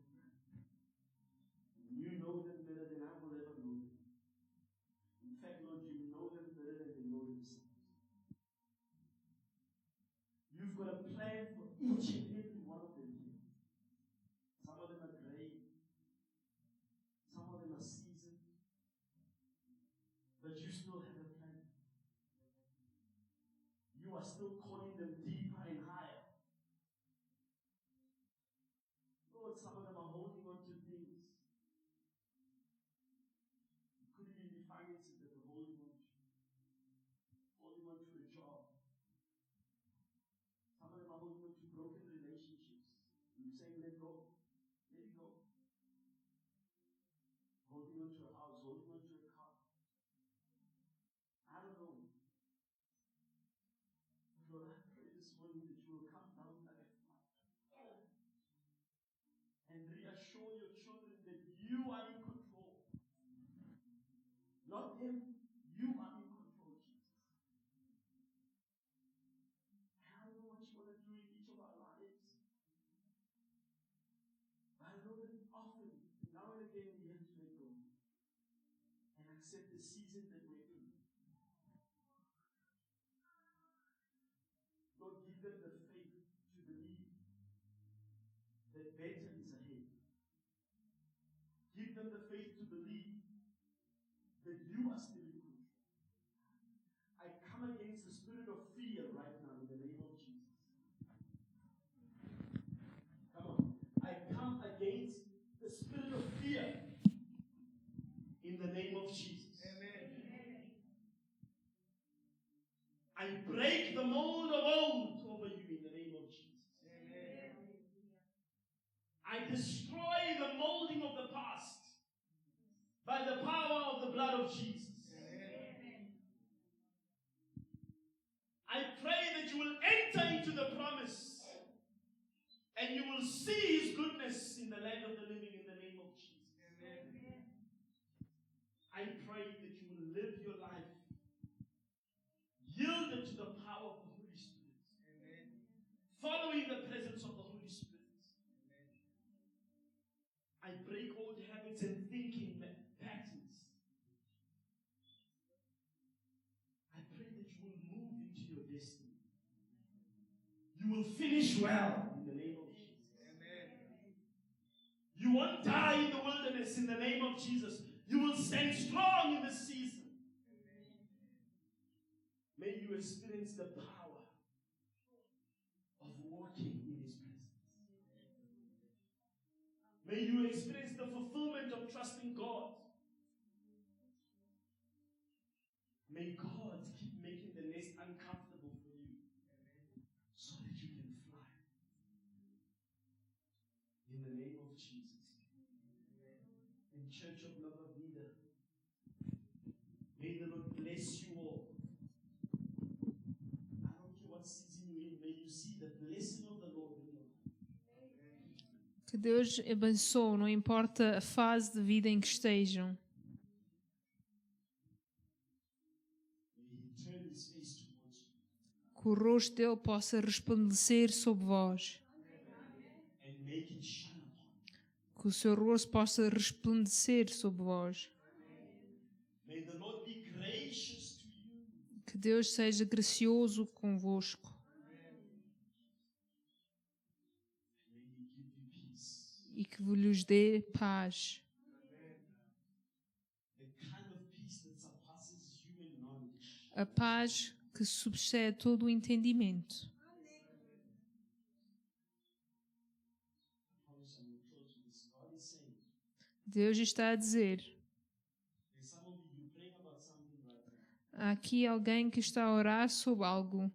You know them better than I will ever know them. In fact, Lord, you know them better than they know themselves. You've got a plan for each and every one of them here. Some of them are gray. Some of them are seasoned. But you still have a plan. You are still calling them deeper and higher. Lord, some of them are holding on to things. It could even be finances that they're holding on to. Holding on to a job. Some of them are holding on to broken relationships. You're saying, let go. Let it go. Holding on to a house, holding on to a car. I don't know. But Lord, I pray this morning that you will come down like a flood and reassure your children that you are in control. Not them. You are in control, Jesus. I don't know what you want to do in each of our lives. But I know that often, now and again, we have to let go and accept the season that we're in. Lord, give them the faith to believe that better is ahead. Give them the faith to believe that you are still in control. I come against the spirit of fear right now in the name of Jesus. Come on. I come against the spirit of fear in the name of Jesus. Amen. I break the mold of old over you in the name of Jesus. Amen. I destroy the molding of the past by the power of the blood of Jesus. Amen. I pray that you will enter into the promise and you will see His goodness in the land of the living in the name of Jesus. Amen. I pray that you will live your life yielded to the power of the Holy Spirit. Amen. Following the presence of the Holy Spirit. Amen. I break old habits and thinking patterns. I pray that you will move into your destiny. You will finish well in the name of Jesus. Amen. You won't die in the wilderness in the name of Jesus. You will stand strong in this season. Amen. May you experience the power of walking in His presence. May you experience the fulfillment of trusting God. May God keep making the nest uncomfortable for you so that you can fly. In the name of Jesus. In Church of Nova Vida, may the Lord bless you all. I don't care what season you're in, may you see the blessing of the Lord in your life. Que Deus abençoe, não importa a fase de vida em que estejam. Que o rosto dele possa resplandecer sobre vós. Que o seu rosto possa resplandecer sobre vós. Que Deus seja gracioso convosco. E que vos dê paz. A paz que subsede todo o entendimento. Deus está a dizer. Há aqui alguém que está a orar sobre algo.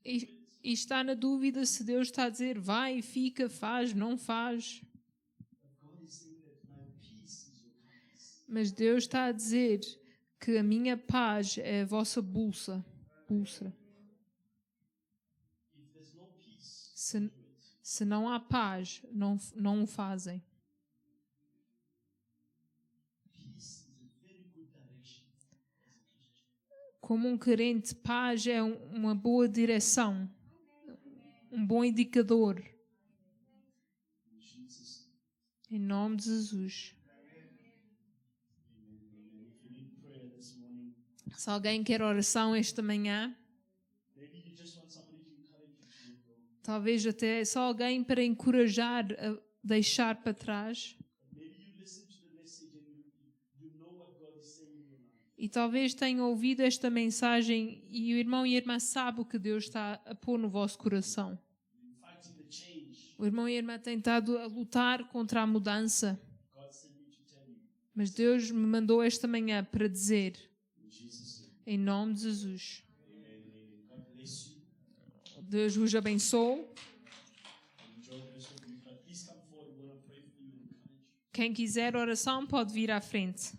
E está na dúvida se Deus está a dizer vai, fica, faz, não faz. Mas Deus está a dizer que a minha paz é a vossa bússola. Se não há paz, não o fazem. Como um crente, paz é uma boa direção, um bom indicador. In Jesus' Em nome de Jesus. name. Amen. If you need prayer this morning, Se alguém quer oração esta manhã, maybe you just want somebody to encourage you to let go. talvez até só alguém para encorajar a deixar para trás. Maybe you listen to the message and you know what God is saying in your life. E talvez tenham ouvido esta mensagem e o irmão e a irmã sabem o que Deus está a pôr no vosso coração. In fighting the change, O irmão e a irmã têm estado a lutar contra a mudança. God sent me to tell you. Mas Deus me mandou esta manhã para dizer, In Jesus' name. em nome de Jesus. Amen. Amen. God bless you. Deus vos abençoe. Enjoy the rest of the week. But please come forward. We want to pray for you and encourage you. Quem quiser oração pode vir à frente.